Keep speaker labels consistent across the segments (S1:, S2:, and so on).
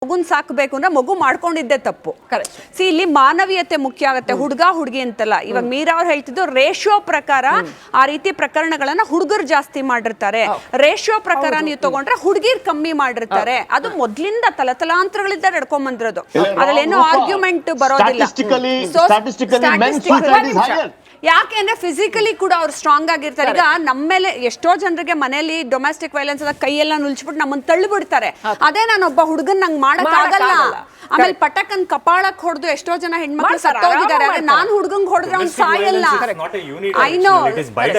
S1: ಮಗುನ್ ಸಾಕಬೇಕು ಅಂದ್ರೆ ಮಗು ಮಾಡ್ಕೊಂಡಿದ್ದೆ ತಪ್ಪು. ಸಿ ಇಲ್ಲಿ ಮಾನವೀಯತೆ ಮುಖ್ಯ ಆಗುತ್ತೆ, ಹುಡುಗ ಹುಡುಗಿ ಅಂತಲ್ಲ. ಇವಾಗ ಮೀರಾ ಅವ್ರು ಹೇಳ್ತಿದ್ದು ರೇಷಿಯೋ ಪ್ರಕಾರ ಆ ರೀತಿ ಪ್ರಕರಣಗಳನ್ನ ಹುಡುಗರು ಜಾಸ್ತಿ ಮಾಡಿರ್ತಾರೆ, ರೇಷಿಯೋ ಪ್ರಕಾರ ನೀವು ತಗೊಂಡ್ರೆ ಹುಡುಗಿರ್ ಕಮ್ಮಿ ಮಾಡಿರ್ತಾರೆ. ಅದು ಮೊದ್ಲಿಂದ ತಲತಲಾಂತರಗಳಿಂದ ನಡ್ಕೊಂಡ್ ಬಂದಿರೋದು, ಅದ್ರಲ್ಲೇನು ಆರ್ಗ್ಯುಮೆಂಟ್ ಬರೋದಿಲ್ಲ. ಯಾಕೆಂದ್ರೆ ಫಿಸಿಕಲಿ ಕೂಡ ಅವ್ರು ಸ್ಟ್ರಾಂಗ್ ಆಗಿರ್ತಾರೆ. ಈಗ ನಮ್ಮೇಲೆ ಎಷ್ಟೋ ಜನರಿಗೆ ಮನೆಯಲ್ಲಿ ಡೊಮೆಸ್ಟಿಕ್ ವೈಲೆನ್ಸ್ ಅದ ಕೈಯೆಲ್ಲ ನುಲ್ಸ್ಬಿಟ್ಟು ನಮ್ಮನ್ನ ತಳ್ಳಿಬಿಡ್ತಾರೆ. ಅದೇ ನಾನೊಬ್ಬ ಹುಡುಗನ್ ನಂಗೆ ಮಾಡಕ್ ಆಗಲ್ಲ. ಆಮೇಲೆ ಪಟಕನ್ ಕಪಾಳಕ್ ಹೊಡೆದು ಎಷ್ಟೋ ಜನ ಹೆಣ್ಮಕ್ಳು ಸತ್ತೋಗಿದ್ದಾರೆ. ನಾನ್ ಹುಡುಗಂಗ್ ಹೊಡೆದ್ರೆ ಅವ್ನು ಸಾಯಲ್ಲ. ಐನೋ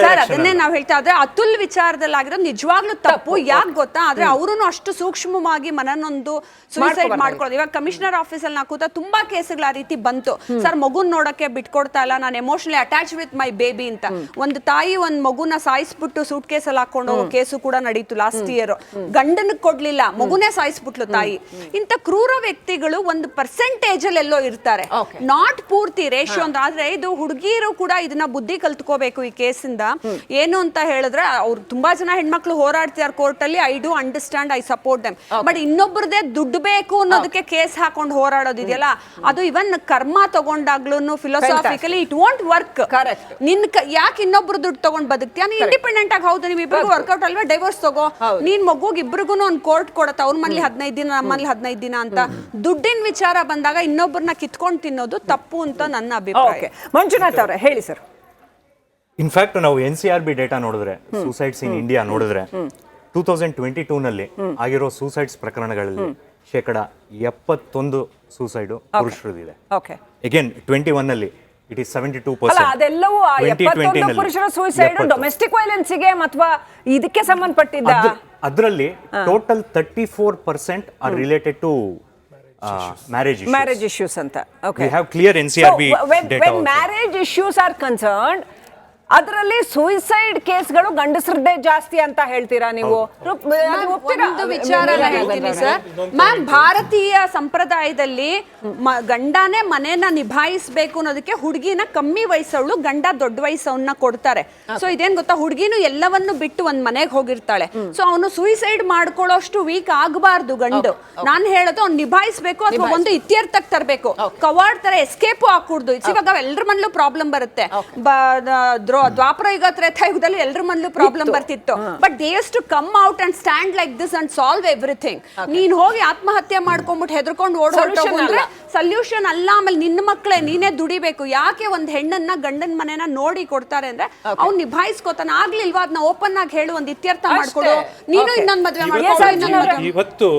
S1: ಸರ್, ಅದನ್ನೇ ನಾವ್ ಹೇಳ್ತಾ ಇದ್ರೆ ಅತುಲ್ ವಿಚಾರದಲ್ಲಿ ಆಗಿರೋದು ನಿಜವಾಗ್ಲೂ ತಪ್ಪು. ಯಾಕೆ ಗೊತ್ತಾ, ಆದ್ರೆ ಅವ್ರು ಅಷ್ಟು ಸೂಕ್ಷ್ಮವಾಗಿ ಮನನೊಂದು ಸೂಸೈಡ್ ಮಾಡ್ಕೊಳ್ಳೋದು. ಇವಾಗ ಕಮಿಷನರ್ ಆಫೀಸ್ ಅಲ್ಲಿ ಕೂತ ತುಂಬಾ ಕೇಸ್ಗಳು ಆ ರೀತಿ ಬಂತು. ಸರ್ ಮಗುನ್ ನೋಡಕ್ಕೆ ಬಿಟ್ಕೊಡ್ತಾ ಇಲ್ಲ, ನಾನು emotionally attach with my baby ಅಂತ. ಒಂದು ತಾಯಿ ಒಂದ್ ಮಗುನ ಸಾಯಿಸ್ಬಿಟ್ಟು ಸೂಟ್ ಕೇಸ್ ಅಲ್ಲಿ ಹಾಕೊಂಡು ಹೋಗೋ ಕೇಸು ಕೂಡ ನಡೀತು ಲಾಸ್ಟ್ ಇಯರ್. ಗಂಡನ್ ಕೊಡ್ಲಿಲ್ಲ, ಮಗುನೇ ಸಾಯಿಸ್ಬಿಟ್ಲು ತಾಯಿ. ಇಂತ ಕ್ರೂರ ವ್ಯಕ್ತಿಗಳು ಒಂದು ಪರ್ಸೆಂಟೇಜ್ ಅಲ್ಲಿ ಎಲ್ಲೋ ಇರ್ತಾರೆ, ನಾಟ್ ಪೂರ್ತಿ ರೇಷಿಯೋ ಅಂತ. ಆದ್ರೆ ಇದು ಹುಡುಗಿರು ಕೂಡ ಇದನ್ನ ಬುದ್ಧಿ ಕಲ್ತ್ಕೋಬೇಕು ಈ ಕೇಸಿಂದ. ಏನು ಅಂತ ಹೇಳಿದ್ರೆ ಅವ್ರು ತುಂಬಾ ಜನ ಹೆಣ್ಮಕ್ಳು ಹೋರಾಡ್ತಿದ್ದಾರೆ ಕೋರ್ಟ್ ಅಲ್ಲಿ. I do understand, I support them. But ಇನ್ನೊಬ್ಬರದೇ ದುಡ್ಡು ಬೇಕು ಅನ್ನೋದಕ್ಕೆ ಕೇಸ್ ಹಾಕೊಂಡು ಹೋರಾಡೋದಿದೆಯಲ್ಲ, ಅದು ಇವನ್ ಕರ್ಮ ತಗೊಂಡಾಗ್ಲೂ ಫಿಲಾಸಾಫಿಕಲಿ ಇಟ್ ವಾಂಟ್ ವರ್ಕ್. ನಿನ್ ಯಾಕೆ ಇನ್ನೊಬ್ರು ದುಡ್ಡು ತಗೊಂಡ್ ಬದುಕ್ತೀಯ? ನೀನ್ ಇಂಡಿಪೆಂಡೆಂಟ್ ಆಗಿ, ಹೌದು ನಿಮ್ ಇಬ್ಬರಿಗೂ ವರ್ಕೌಟ್ ಅಲ್ವಾ, ಡೈವರ್ಸ್ ತಗೋ. ನೀನ್ ಮಗುಗ್ ಇಬ್ರಿಗೂ ಒಂದು ಕೋರ್ಟ್ ಕೊಡತ್ತ, ಅವ್ರ ಮನೇಲಿ 15 ದಿನ, ನಮ್ಮಲ್ಲಿ 15 ದಿನ ಅಂತ. ದುಡ್ಡಿನ ವಿಚಾರ ಬಂದಾಗ ಇನ್ನೊಬ್ಬರನ್ನ ಕಿತ್ಕೊಂಡು ತಿನ್ನೋದು ತಪ್ಪು ಅಂತ ನನ್ನ ಅಭಿಪ್ರಾಯ.
S2: ಮಂಜುನಾಥ್ ಅವರೇ ಹೇಳಿ ಸರ್.
S3: ಇನ್ಫ್ಯಾಕ್ಟ್ ನಾವು NCRB ಡೇಟಾ ನೋಡಿದ್ರೆ, ಸೂಸೈಡ್ಸ್ ಇನ್ ಇಂಡಿಯಾ ನೋಡಿದ್ರೆ 2022 ನಲ್ಲಿ ಆಗಿರೋ ಸೂಸೈಡ್ಸ್ ಪ್ರಕರಣಗಳಲ್ಲಿ 71% ಸೂಸೈಡ್ ಪುರುಷರದಿದೆ. ಅಗೇನ್ 21 ನಲ್ಲಿ ಇಟ್ ಇಸ್ 72%.
S2: ಅದೆಲ್ಲವೂ 71 ಪುರುಷರ ಸೂಸೈಡ್ ಡೊಮೆಸ್ಟಿಕ್ ವೈಲೆನ್ಸ್ ಗೆ ಅಥವಾ ಇದಕ್ಕೆ ಸಂಬಂಧಪಟ್ಟಿದ್ದ.
S3: ಅದರಲ್ಲಿ total 34% are related to
S2: marriage issues ಅಂತ.
S3: We have clear NCRB data.
S2: When marriage issues are concerned, ಅದರಲ್ಲಿ ಸೂಸೈಡ್ ಕೇಸ್ಗಳು ಗಂಡಸರದ್ದೇ ಜಾಸ್ತಿ ಅಂತ ಹೇಳ್ತೀರಾ ನೀವು?
S1: ಒಂದು ವಿಚಾರ ಹೇಳ್ತೀನಿ ಸರ್ ಮ್ಯಾಮ್, ಭಾರತೀಯ ಸಂಪ್ರದಾಯದಲ್ಲಿ ಗಂಡನೇ ಮನೆಯನ್ನ ನಿಭಾಯಿಸಬೇಕು ಅನ್ನೋದಕ್ಕೆ ಹುಡುಗಿನ ಕಮ್ಮಿ ವಯಸ್ಸವಳು, ಗಂಡ ದೊಡ್ಡ ವಯಸ್ಸವನ್ನ ಕೊಡ್ತಾರೆ. ಸೊ ಇದೇನ್ ಗೊತ್ತಾ, ಹುಡುಗಿನೂ ಎಲ್ಲವನ್ನು ಬಿಟ್ಟು ಒಂದ್ ಮನೆಗೆ ಹೋಗಿರ್ತಾಳೆ. ಸೊ ಅವನು ಸೂಸೈಡ್ ಮಾಡ್ಕೊಳ್ಳೋಷ್ಟು ವೀಕ್ ಆಗಬಾರ್ದು ಗಂಡು. ನಾನು ಹೇಳೋದು ಅವ್ನು ನಿಭಾಯಿಸಬೇಕು ಅಥವಾ ಒಂದು ಇತ್ಯರ್ಥಕ್ಕೆ ತರಬೇಕು. ಕವಾಡ್ ತರ ಎಸ್ಕೇಪು ಹಾಕೂಡ್ದು. ಇವಾಗ ಎಲ್ಲರ ಮನಲ್ಲೂ ಪ್ರಾಬ್ಲಮ್ ಬರುತ್ತೆ. ದ್ವಾಪರ ಯುಗ ತ್ರೇತಾಯುಗದಲ್ಲಿ ಎಲ್ಲರ ಮನಲ್ಲೂ ಪ್ರಾಬ್ಲಮ್ ಬರ್ತಿತ್ತು. But they use to come out and stand like this and solve everything. ನೀನ್ ಹೋಗಿ ಆತ್ಮಹತ್ಯೆ ಮಾಡ್ಕೊಂಡ್ಬಿಟ್ಟು ಹೆದರ್ಕೊಂಡು ಓಡೋದ್ರೆ ಸೊಲ್ಯೂಷನ್ ಅಲ್ಲ. ಆಮೇಲೆ ನಿನ್ನ ಮಕ್ಕಳೇ ನೀನೇ ದುಡಿಬೇಕು. ಯಾಕೆ ಒಂದ್ ಹೆಣ್ಣನ್ನ ಗಂಡನ ಮನೆನ ನೋಡಿ ಕೊಡ್ತಾರೆ ಅಂದ್ರೆ ಅವ್ನು ನಿಭಾಯಿಸ್ಕೋತಾನ. ಆಗ್ಲಿಲ್ವಾ ಅದನ್ನ ಓಪನ್ ಆಗಿ ಹೇಳು, ಒಂದ್ ಇತ್ಯರ್ಥ ಮಾಡ್ಕೊಡು, ನೀನು ಇನ್ನೊಂದ್ ಮದ್ವೆ ಮಾಡ್ಕೊ.
S4: ಇವತ್ತು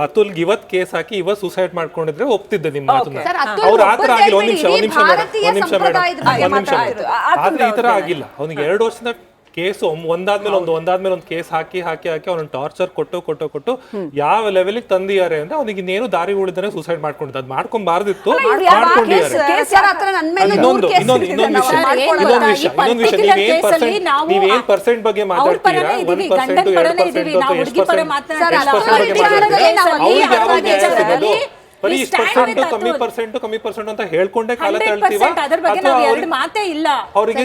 S4: ಅತುಲ್ಗೆ ಇವತ್ ಕೇಸ್ ಹಾಕಿ ಇವತ್ ಸೂಸೈಡ್ ಮಾಡ್ಕೊಂಡಿದ್ರೆ ಒಪ್ತಿದ್ದೆ ನಿಮ್ಮ ಮಾತನ್ನ. ಅವ್ರ ಆತರ ಆಗಿಲ್ಲ. ಒಂದ್ ನಿಮಿಷ ಆದ್ರೆ ಈ ತರ ಆಗಿಲ್ಲ. ಅವ್ನಿಗೆ 2 ವರ್ಷದ ಕೇಸ್ ಒಂದಾದ್ಮೇಲೆ ಒಂದು ಕೇಸ್ ಹಾಕಿ ಅವ್ನ ಟಾರ್ಚರ್ ಕೊಟ್ಟು ಯಾವ ಲೆವೆಲ್ಗೆ ತಂದಿದ್ದಾರೆ ಅಂದ್ರೆ ಅವ್ನಿಗೆ ಇನ್ನೇನು ದಾರಿ ಉಳಿದಾನೆ ಸೂಸೈಡ್ ಮಾಡ್ಕೊಂಡಿದ್ದ. ಅದ್ ಮಾಡ್ಕೊಂಡ್ಬಾರ್ದಿತ್ತು, ಇನ್ನೊಂದು ವಿಷಯ ನೀವೇನ್ ಪರ್ಸೆಂಟ್ ಬಗ್ಗೆ ಮಾತಾಡ್ತೀರಾ, 1% 2% ಎಷ್ಟು ಪರ್ಸೆಂಟ್ ಬರೀ ಕಮ್ಮಿ ಪರ್ಸೆಂಟ್ ಅಂತ ಹೇಳ್ಕೊಂಡೆ ಕಾಲ ತಳ್ತೀವ. ಅವರಿಗೆ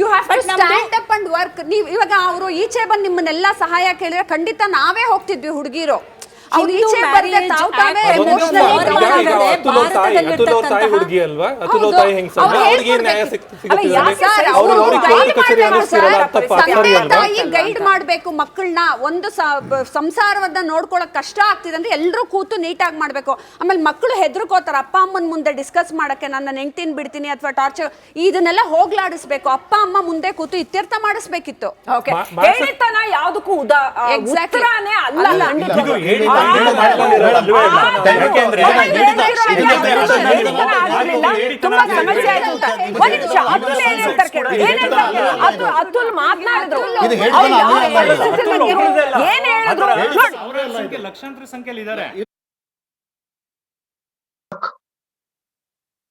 S1: you have to stand up and work. ನೀವು ಇವಾಗ ಅವರು ಈಚೆ ಬಂದು ನಿಮ್ಮನ್ನೆಲ್ಲ ಸಹಾಯ ಕೇಳಿದ್ರೆ ಖಂಡಿತ ನಾವೇ ಹೋಗ್ತಿದ್ವಿ ಹುಡುಗಿರು. ಅವ್ರು ಈಚೆ ಬರ್ದೆ ತಾವು ತಾವೇ
S4: ಹುಡುಗಿ ಅಲ್ವಾ, ಅತುಲ್ ತಾಯಿ ಹೆಂಗ್ಸ, ಅವ್ರಿಗೆ ನ್ಯಾಯ
S1: ಗೈಡ್ ಮಾಡ್ಬೇಕು ಮಕ್ಕಳನ್ನ. ಒಂದು ಸಂಸಾರವನ್ನ ನೋಡ್ಕೊಳಕ್ ಕಷ್ಟ ಆಗ್ತಿದೆ ಅಂದ್ರೆ ಎಲ್ರೂ ಕೂತು ನೀಟಾಗಿ ಮಾಡ್ಬೇಕು. ಆಮೇಲೆ ಮಕ್ಕಳು ಹೆದರ್ಕೋತಾರ ಅಪ್ಪ ಅಮ್ಮನ ಮುಂದೆ ಡಿಸ್ಕಸ್ ಮಾಡಕ್ಕೆ, ನನ್ನ ಹೆಂಡ್ತಿನ ಬಿಡ್ತೀನಿ ಅಥವಾ ಟಾರ್ಚರ್, ಇದನ್ನೆಲ್ಲ ಹೋಗ್ಲಾಡಿಸ್ಬೇಕು. ಅಪ್ಪ ಅಮ್ಮ ಮುಂದೆ ಕೂತು ಇತ್ಯರ್ಥ ಮಾಡಿಸ್ಬೇಕಿತ್ತು.
S2: ಯಾವ್ದಕ್ಕೂ ಅತುಲ್ ಮಾತನಾಡಿದ್ರು.
S5: ಲಕ್ಷಾಂತರ ಸಂಖ್ಯೆಯಲ್ಲಿ ಇದ್ದಾರೆ.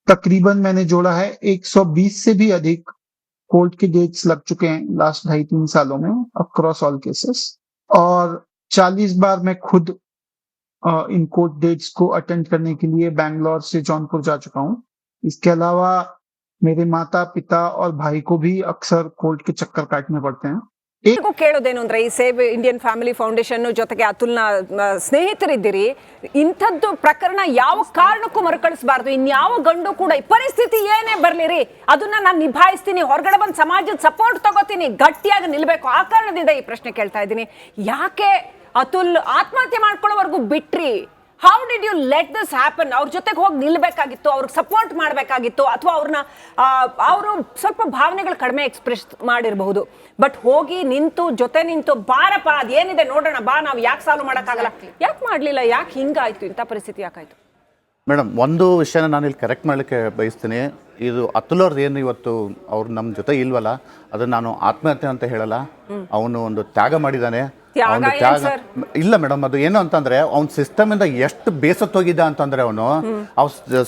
S6: तकरीबन मैंने जोड़ा है 120 से भी अधिक कोर्ट के डेट्स लग चुके हैं लास्ट 2.5-3 सालों में अक्रॉस ऑल केसेस, और 40 बार मैं खुद इन कोर्ट डेट्स को अटेंड करने के लिए बैंगलोर से जौनपुर जा चुका हूं। इसके अलावा मेरे माता पिता और भाई को भी अक्सर कोर्ट के चक्कर काटने पड़ते हैं।
S2: ಈಗೂ ಕೇಳೋದೇನು ಅಂದ್ರೆ ಈ ಸೇವ್ ಇಂಡಿಯನ್ ಫ್ಯಾಮಿಲಿ ಫೌಂಡೇಶನ್ ಜೊತೆಗೆ ಅತುಲ್ನ ಸ್ನೇಹಿತರಿದ್ದೀರಿ, ಇಂಥದ್ದು ಪ್ರಕರಣ ಯಾವ ಕಾರಣಕ್ಕೂ ಮರುಕಳಿಸಬಾರ್ದು. ಇನ್ಯಾವ ಗಂಡು ಕೂಡ ಈ ಪರಿಸ್ಥಿತಿ ಏನೇ ಬರ್ಲಿರಿ ಅದನ್ನ ನಾನು ನಿಭಾಯಿಸ್ತೀನಿ, ಹೊರಗಡೆ ಬಂದು ಸಮಾಜದ ಸಪೋರ್ಟ್ ತಗೋತೀನಿ, ಗಟ್ಟಿಯಾಗಿ ನಿಲ್ಬೇಕು. ಆ ಕಾರಣದಿಂದ ಈ ಪ್ರಶ್ನೆ ಕೇಳ್ತಾ ಇದ್ದೀನಿ. ಯಾಕೆ ಅತುಲ್ ಆತ್ಮಹತ್ಯೆ ಮಾಡ್ಕೊಳ್ಳೋವರೆಗೂ ಬಿಟ್ರಿ? How did you let this happen? ಅವ್ರ ಜೊತೆಗೆ ಹೋಗಿ ನಿಲ್ಬೇಕಾಗಿತ್ತು, ಅವ್ರಿಗೆ ಸಪೋರ್ಟ್ ಮಾಡಬೇಕಾಗಿತ್ತು, ಅಥವಾ ಅವ್ರನ್ನ ಅವರು ಸ್ವಲ್ಪ ಭಾವನೆಗಳು ಕಡಿಮೆ ಎಕ್ಸ್ಪ್ರೆಸ್ ಮಾಡಿರಬಹುದು, ಬಟ್ ಹೋಗಿ ನಿಂತು ಜೊತೆ ನಿಂತು ಬಾರಪ್ಪ ಅದೇನಿದೆ ನೋಡೋಣ ಬಾ, ನಾವು ಯಾಕೆ ಸಾಲ್ವ್ ಮಾಡೋಕ್ಕಾಗಲ್ಲ, ಯಾಕೆ ಮಾಡಲಿಲ್ಲ? ಯಾಕೆ ಹಿಂಗಾಯ್ತು? ಇಂಥ ಪರಿಸ್ಥಿತಿ ಯಾಕಾಯ್ತು?
S5: ಮೇಡಮ್, ಒಂದು ವಿಷಯನ ನಾನು ಇಲ್ಲಿ ಕರೆಕ್ಟ್ ಮಾಡಲಿಕ್ಕೆ ಬಯಸ್ತೀನಿ. ಇದು ಅತುಲ್ ಅವ್ರದ್ದು ಏನು ಇವತ್ತು ಅವ್ರು ನಮ್ಮ ಜೊತೆ ಇಲ್ವಲ್ಲ, ಅದನ್ನ ನಾನು ಆತ್ಮಹತ್ಯೆ ಅಂತ ಹೇಳಲ್ಲ. ಅವನು ಒಂದು ತ್ಯಾಗ ಮಾಡಿದ್ದಾನೆ. ಅವನು ತ್ಯಾಗ ಇಲ್ಲ ಮೇಡಮ್, ಅದು ಏನು ಅಂತಂದ್ರೆ ಅವ್ನ ಸಿಸ್ಟಮ್ ಇಂದ ಎಷ್ಟು ಬೇಸತ್ತೋಗಿದ್ದ ಅಂತಂದ್ರೆ ಅವನು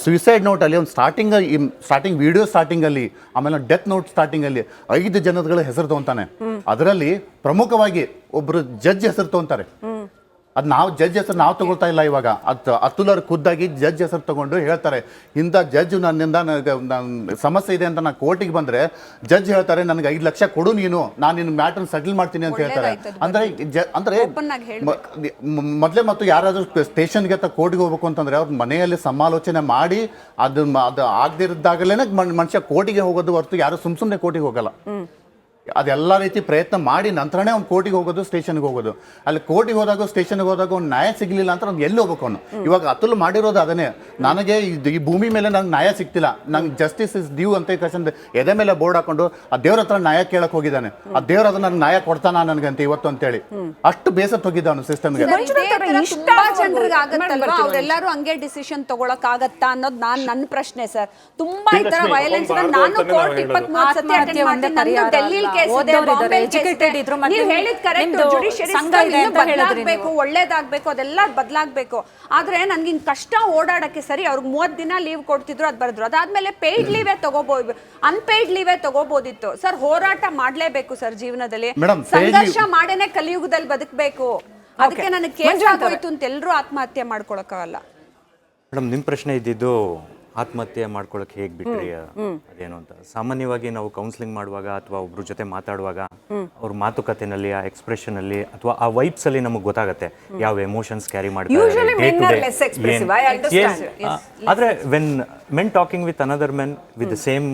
S5: ಸುಯಿಸೈಡ್ ನೋಟ್ ಅಲ್ಲಿ ಅವ್ನು ಸ್ಟಾರ್ಟಿಂಗ್ ವಿಡಿಯೋ ಸ್ಟಾರ್ಟಿಂಗ್ ಅಲ್ಲಿ, ಆಮೇಲೆ ಡೆತ್ ನೋಟ್ ಸ್ಟಾರ್ಟಿಂಗ್ ಅಲ್ಲಿ 5 ಜನಗಳ ಹೆಸರು ತಗೊಂತಾನೆ. ಅದರಲ್ಲಿ ಪ್ರಮುಖವಾಗಿ ಒಬ್ರು ಜಡ್ಜ್ ಹೆಸರು ತಗೊಂತಾರೆ. ಅದು ನಾವು ಜಡ್ಜ್ ಹೆಸರು ನಾವು ತಗೊಳ್ತಾ ಇಲ್ಲ ಇವಾಗ. ಅತುಲ್ ಅವ್ರು ಖುದ್ದಾಗಿ ಜಡ್ಜ್ ಹೆಸರು ತಗೊಂಡು ಹೇಳ್ತಾರೆ, ಇಂಥ ಜಡ್ಜ್ ನನ್ನಿಂದ ಸಮಸ್ಯೆ ಇದೆ ಅಂತ ನಾನು ಕೋರ್ಟಿಗೆ ಬಂದ್ರೆ ಜಡ್ಜ್ ಹೇಳ್ತಾರೆ ನನಗೆ 5 ಲಕ್ಷ ಕೊಡು, ನಾನು ನಿನ್ನ ಮ್ಯಾಟರ್ ಸೆಟಲ್ ಮಾಡ್ತೀನಿ ಅಂತ ಹೇಳ್ತಾರೆ. ಅಂದ್ರೆ ಮೊದಲೇ ಮತ್ತು ಯಾರಾದ್ರೂ ಸ್ಟೇಷನ್ಗೆ ಅಥವಾ ಕೋರ್ಟ್ಗೆ ಹೋಗ್ಬೇಕು ಅಂತಂದ್ರೆ ಅವ್ರ ಮನೆಯಲ್ಲಿ ಸಮಾಲೋಚನೆ ಮಾಡಿ ಅದು ಆಗದಿದ್ದಾಗಲೇ ಮನುಷ್ಯ ಕೋರ್ಟಿಗೆ ಹೋಗೋದು ಹೊರತು ಯಾರು ಸುಮ್ಮನೆ ಕೋರ್ಟಿಗೆ ಹೋಗಲ್ಲ. ಅದೆಲ್ಲ ರೀತಿ ಪ್ರಯತ್ನ ಮಾಡಿ ನಂತರನೇ ಅವ್ನು ಕೋರ್ಟಿಗೆ ಹೋಗೋದು, ಸ್ಟೇಷನ್ಗೆ ಹೋಗೋದು. ಅಲ್ಲಿ ಕೋರ್ಟಿಗೆ ಹೋದಾಗ ಸ್ಟೇಷನ್ಗೆ ಹೋದಾಗ ಅವ್ನು ನ್ಯಾಯ ಸಿಗಲಿಲ್ಲ ಅಂತ ಅವ್ನು ಎಲ್ಲಿ ಹೋಗ್ಬೇಕು ಅವನು? ಇವಾಗ ಅತುಲ್ ಮಾಡಿರೋದು ಅದನ್ನೇ, ನನಗೆ ಈ ಭೂಮಿ ಮೇಲೆ ನಂಗೆ ನ್ಯಾಯ ಸಿಗ್ತಿಲ್ಲ, ನಂಗೆ ಜಸ್ಟಿಸ್ ಇಸ್ ಡ್ಯೂ ಅಂತ ಕಳ್ಸಂದು ಎದೆ ಮೇಲೆ ಬೋರ್ಡ್ ಹಾಕೊಂಡು ಆ ದೇವ್ರ ಹತ್ರ ನ್ಯಾಯ ಕೇಳಕ್ ಹೋಗಿದ್ದಾನೆ. ಆ ದೇವ್ರ ಅದನ್ನ ನನಗೆ ನ್ಯಾಯ ಕೊಡ್ತಾನ ನನಗಂತ ಇವತ್ತು ಅಂತೇಳಿ ಅಷ್ಟು ಬೇಸತ್ತು ಹೋಗಿದ್ದ ಅವನು ಸಿಸ್ಟಮ್ಗೆ.
S1: ಅವರೆಲ್ಲರೂ ಹಂಗೆ ಡಿಸಿಷನ್ ತಗೊಳಕ್ ಆಗತ್ತಾ ಅನ್ನೋದು ನನ್ನ ಪ್ರಶ್ನೆ ಸರ್. ತುಂಬಾ ಈ ತರ ವೈಲೆನ್ಸ್ ನಾನು ಕೋರ್ಟ್ 23 ಸತಿ ಅಟೆಂಡ್ ಮಾಡ್ತೀನಿ. ನಂದು ಡೆಲ್ಲಿಲಿ ಕೇಸ್ ಇದೆ, ಬಾಂಬೆ ಕೇಸ್ ಇದೆ. ನೀವು ಹೇಳಿದ್ ಕರೆಕ್ಟ್, ಜುಡಿಷಿಯರಿ ಸಿಸ್ಟಮ್ ಬದಲಾಗಬೇಕು, ಒಳ್ಳೇದಾಗಬೇಕು, ಅದೆಲ್ಲ ಬದಲಾಗಬೇಕು. ಆದ್ರೆ ನನ್ಗೆ ಹಿಂಗ್ ಕಷ್ಟ ಓಡಾಡಕ್ಕೆ ಸರಿ ಅವ್ರಿಗೆ 30 ದಿನ ಲೀವ್ ಕೊಡ್ತಿದ್ರು, ಅದು ಬರೆದ್ರು. ಅದಾದ್ಮೇಲೆ ಪೇಯ್ಡ್ ಲೀವೇ ತಗೋಬಹುದು, ಅನ್ಪೇಯ್ಡ್ ಲೀವೇ ತಗೋಬಹುದಿತ್ತು. ಸರ್ ಹೋರಾಟ ಮಾಡ್ಲೇಬೇಕು ಸರ್ ಜೀವನದಲ್ಲಿ, ಸಂಘರ್ಷ ಮಾಡೇನೆ ಕಲಿಯುಗದಲ್ಲಿ ಬದುಕಬೇಕು. ಅದಕ್ಕೆ ನನಗೆ ಕೇಸ್ ಆಗೋಯ್ತು ಅಂತ ಎಲ್ಲರೂ ಆತ್ಮಹತ್ಯೆ ಮಾಡ್ಕೊಳಕ್ಕಾಗಲ್ಲ.
S3: ಮೇಡಮ್, ನಿಮ್ಮ ಪ್ರಶ್ನೆ ಇದ್ದಿದ್ದು ಆತ್ಮಹತ್ಯೆ ಮಾಡ್ಕೊಳಕ್ಕೆ ಹೇಗೆ ಬಿಟ್ರಿ ಅದೇನು ಅಂತ. ಸಾಮಾನ್ಯವಾಗಿ ನಾವು ಕೌನ್ಸಿಲಿಂಗ್ ಮಾಡುವಾಗ ಅಥವಾ ಒಬ್ರ ಜೊತೆ ಮಾತಾಡುವಾಗ ಅವ್ರ ಮಾತುಕತೆನಲ್ಲಿ, ಆ ಎಕ್ಸ್ಪ್ರೆಷನ್ ಅಲ್ಲಿ ಅಥವಾ ಆ ವೈಬ್ಸ್ ಅಲ್ಲಿ ನಮಗೆ ಗೊತ್ತಾಗುತ್ತೆ ಯಾವ ಎಮೋಷನ್ಸ್ ಕ್ಯಾರಿ ಮಾಡ್ತಾರೆ. ಆದ್ರೆ when men talking with another men with the same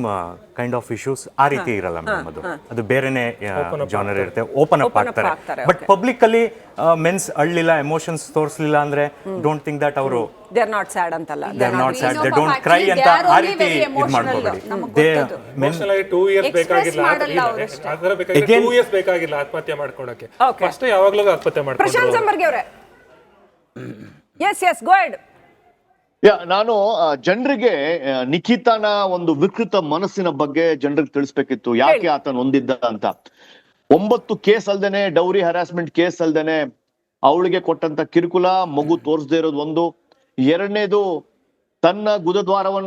S3: kind of issues ಆ ರೀತಿ ಇರಲ್ಲ ಮೇಡಮ್. ಅದು ಬೇರೆನೆ ಜಾನರ್ ಇರುತ್ತೆ, ಓಪನ್ ಅಪ್ ಆಗ್ತಾರೆ. ಬಟ್ ಪಬ್ಲಿಕ್ ಅಲ್ಲಿ ಮೆನ್ಸ್ ಅಳ್ಳಿಲ್ಲ, ಎಮೋಷನ್ಸ್ ತೋರಿಸಲಿಲ್ಲ ಅಂದ್ರೆ ಡೋಂಟ್ ಥಿಂಕ್ ದಟ್ ಅವರು
S2: ದೇ ಆರ್ ನಾಟ್ ಸ್ಯಾಡ್ ಅಂತಲ್ಲ,
S3: they are not sad, they don't cry ಅಂತ ಆ ರೀತಿ ಇದು ಮಾಡ್ಕೋಬೇಡಿ.
S4: ಎಮೋಷನಲಿ 2 ಇಯರ್ಸ್ ಬೇಕಾಗಿಲ್ಲ, ಅದರ ಬೇಕಾಗಿ 2 ಇಯರ್ಸ್ ಬೇಕಾಗಿಲ್ಲ ಆತ್ಮಹತ್ಯೆ ಮಾಡ್ಕೊಳ್ಳೋಕೆ. ಫಸ್ಟ್ ಯಾವಾಗಲೂ ಆತ್ಮಹತ್ಯೆ ಮಾಡ್ಕೊಂಡು.
S2: ಪ್ರಶಾಂತ್ ಸಂಬರ್ಗಿ ಅವರೇ, ಎಸ್ ಗೋ ಅಹೆಡ್.
S7: ನಾನು ಜನರಿಗೆ ನಿಖಿತಾನ ಒಂದು ವಿಕೃತ ಮನಸ್ಸಿನ ಬಗ್ಗೆ ಜನರಿಗೆ ತಿಳಿಸ್ಬೇಕಿತ್ತು, ಯಾಕೆ ಆತ ನೊಂದಿದ್ದ ಅಂತ. 9 ಕೇಸ್ ಅಲ್ದೇನೆ, ಡೌರಿ ಹರಾಸ್ಮೆಂಟ್ ಕೇಸ್ ಅಲ್ದೇನೆ ಅವಳಿಗೆ ಕೊಟ್ಟಂತ ಕಿರುಕುಲ, ಮಗು ತೋರಿಸದೇ ಇರೋದು ಒಂದು. ಎರಡನೇದು, ತನ್ನ ಗುದದ್ವಾರವನ್ನ